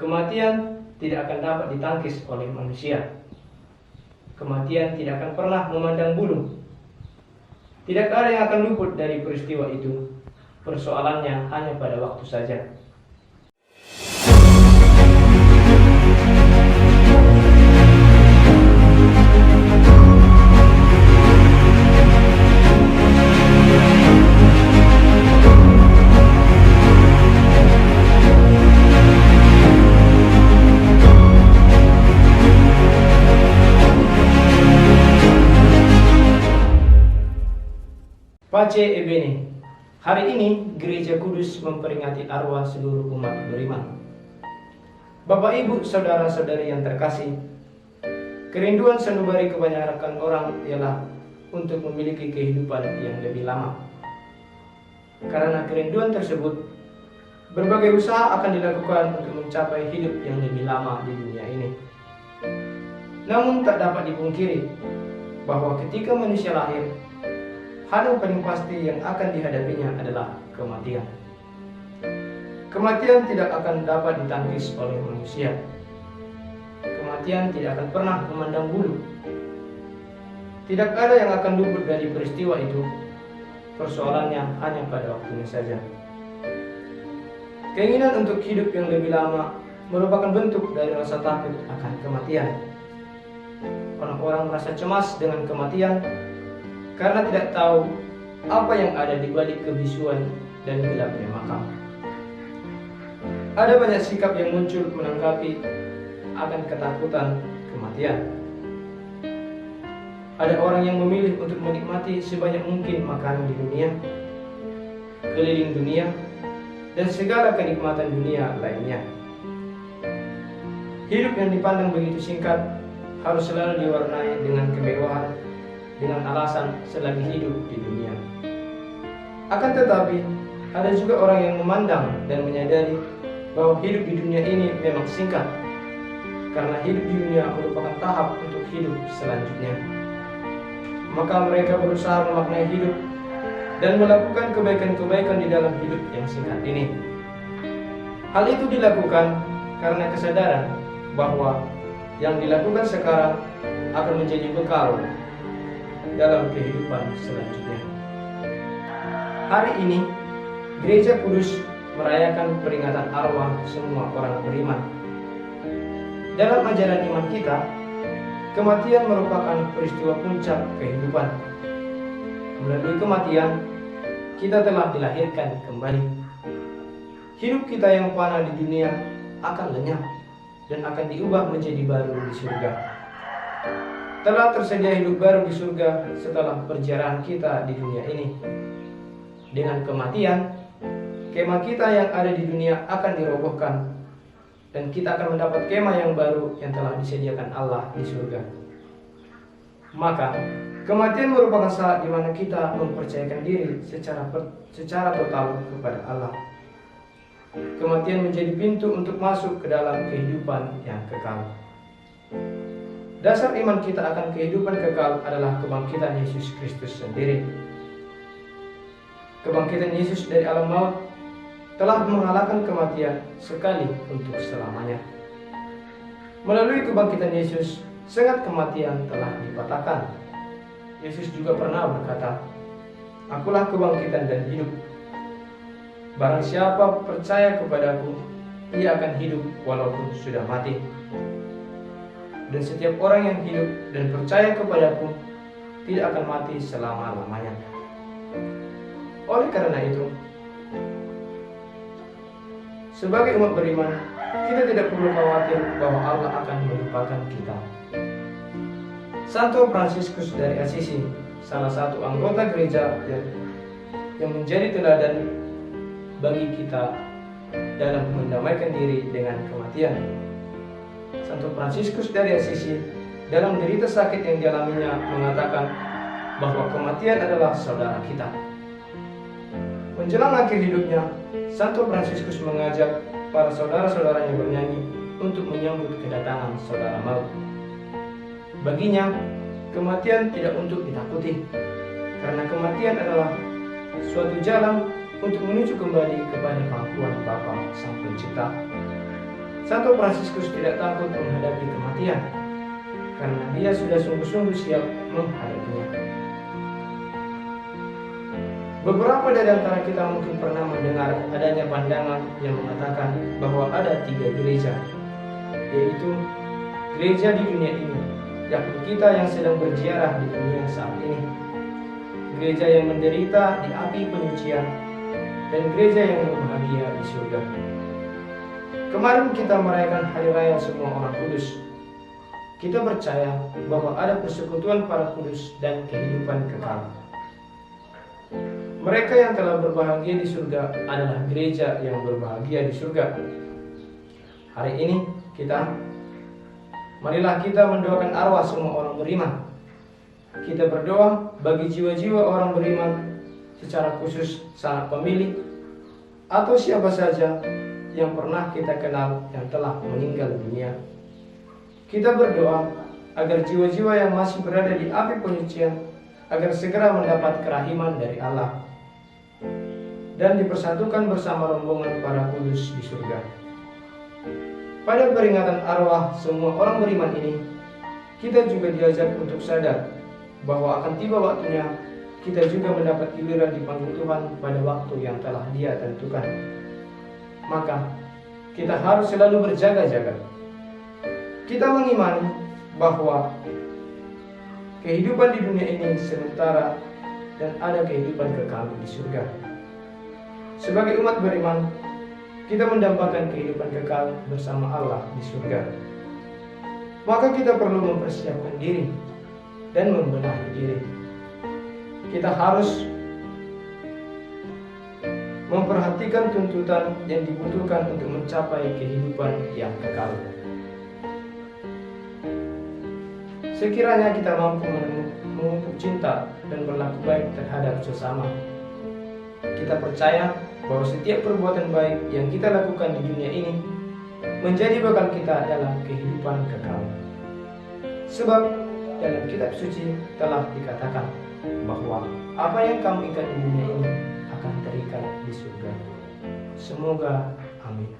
Kematian tidak akan dapat ditangkis oleh manusia. Kematian tidak akan pernah memandang bulu. Tidak ada yang akan luput dari peristiwa itu. Persoalannya hanya pada waktu saja. Pace e bene. Hari ini Gereja Kudus memperingati arwah seluruh umat beriman. Bapak, Ibu, saudara-saudari yang terkasih, kerinduan sanubari kebanyakan orang ialah untuk memiliki kehidupan yang lebih lama. Karena kerinduan tersebut, berbagai usaha akan dilakukan untuk mencapai hidup yang lebih lama di dunia ini. Namun tak dapat dipungkiri bahwa ketika manusia lahir, hal yang paling pasti yang akan dihadapinya adalah kematian. Kematian tidak akan dapat ditangkis oleh manusia. Kematian tidak akan pernah memandang bulu. Tidak ada yang akan luput dari peristiwa itu. Persoalannya hanya pada waktunya saja. Keinginan untuk hidup yang lebih lama merupakan bentuk dari rasa takut akan kematian. Orang-orang merasa cemas dengan kematian karena tidak tahu apa yang ada di balik kebisuan dan gelapnya makam. Ada banyak sikap yang muncul menanggapi akan ketakutan kematian. Ada orang yang memilih untuk menikmati sebanyak mungkin makanan di dunia, keliling dunia, dan segala kenikmatan dunia lainnya. Hidup yang dipandang begitu singkat harus selalu diwarnai dengan kemewahan, dengan alasan selagi hidup di dunia. Akan tetapi, ada juga orang yang memandang dan menyadari bahwa hidup di dunia ini memang singkat, karena hidup di dunia merupakan tahap untuk hidup selanjutnya. Maka mereka berusaha memaknai hidup dan melakukan kebaikan-kebaikan di dalam hidup yang singkat ini. Hal itu dilakukan karena kesadaran bahwa yang dilakukan sekarang akan menjadi bekal dalam kehidupan selanjutnya. Hari ini, Gereja Kudus merayakan peringatan arwah semua orang beriman. Dalam ajaran iman kita, kematian merupakan peristiwa puncak kehidupan. Melalui kematian, kita telah dilahirkan kembali. Hidup kita yang fana di dunia akan lenyap dan akan diubah menjadi baru di surga. Telah tersedia hidup baru di surga setelah perjalanan kita di dunia ini. Dengan kematian, kemah kita yang ada di dunia akan dirobohkan dan kita akan mendapat kemah yang baru yang telah disediakan Allah di surga. Maka, kematian merupakan saat di mana kita mempercayakan diri secara total kepada Allah. Kematian menjadi pintu untuk masuk ke dalam kehidupan yang kekal. Dasar iman kita akan kehidupan kekal adalah kebangkitan Yesus Kristus sendiri. Kebangkitan Yesus dari alam maut telah mengalahkan kematian sekali untuk selamanya. Melalui kebangkitan Yesus, sengat kematian telah dipatahkan. Yesus juga pernah berkata, "Akulah kebangkitan dan hidup. Barang siapa percaya kepadaku, ia akan hidup walaupun sudah mati. Dan setiap orang yang hidup dan percaya kepadaku tidak akan mati selama-lamanya." Oleh karena itu, sebagai umat beriman, kita tidak perlu khawatir bahwa Allah akan melupakan kita. Santo Fransiskus dari Assisi, salah satu anggota gereja yang menjadi teladan bagi kita dalam mendamaikan diri dengan kematian. Santo Fransiskus dari Assisi dalam derita sakit yang dialaminya mengatakan bahwa kematian adalah saudara kita. Menjelang akhir hidupnya, Santo Fransiskus mengajak para saudara-saudaranya bernyanyi untuk menyambut kedatangan saudara maut. Baginya, kematian tidak untuk ditakuti, karena kematian adalah suatu jalan untuk menuju kembali kepada pangkuan Bapa Sang Pencipta. Santo Fransiskus tidak takut menghadapi kematian, karena dia sudah sungguh-sungguh siap menghadapinya. Beberapa dari antara kita mungkin pernah mendengar adanya pandangan yang mengatakan bahwa ada 3 gereja, yaitu gereja di dunia ini, yakni kita yang sedang berziarah di dunia saat ini, gereja yang menderita di api penyucian, dan gereja yang berbahagia di surga. Kemarin kita merayakan Hari Raya Semua Orang Kudus. Kita percaya bahwa ada persekutuan para kudus dan kehidupan kekal. Mereka yang telah berbahagia di surga adalah gereja yang berbahagia di surga. Hari ini marilah kita mendoakan arwah semua orang beriman. Kita berdoa bagi jiwa-jiwa orang beriman, secara khusus sanak pemilih atau siapa saja yang pernah kita kenal yang telah meninggal dunia. Kita berdoa agar jiwa-jiwa yang masih berada di api penyucian agar segera mendapat kerahiman dari Allah dan dipersatukan bersama rombongan para kudus di surga. Pada peringatan arwah semua orang beriman ini, kita juga diajak untuk sadar bahwa akan tiba waktunya kita juga mendapat giliran dipanggil Tuhan pada waktu yang telah Dia tentukan. Maka kita harus selalu berjaga-jaga. Kita mengimani bahwa kehidupan di dunia ini sementara dan ada kehidupan kekal di surga. Sebagai umat beriman, kita mendambakan kehidupan kekal bersama Allah di surga. Maka kita perlu mempersiapkan diri dan membenahi diri. Kita harus memperhatikan tuntutan yang dibutuhkan untuk mencapai kehidupan yang kekal. Sekiranya kita mampu memupuk cinta dan berlaku baik terhadap sesama, kita percaya bahwa setiap perbuatan baik yang kita lakukan di dunia ini menjadi bekal kita dalam kehidupan kekal. Sebab dalam kitab suci telah dikatakan bahwa apa yang kamu ikat di dunia ini akan terikat di surga. Semoga amin.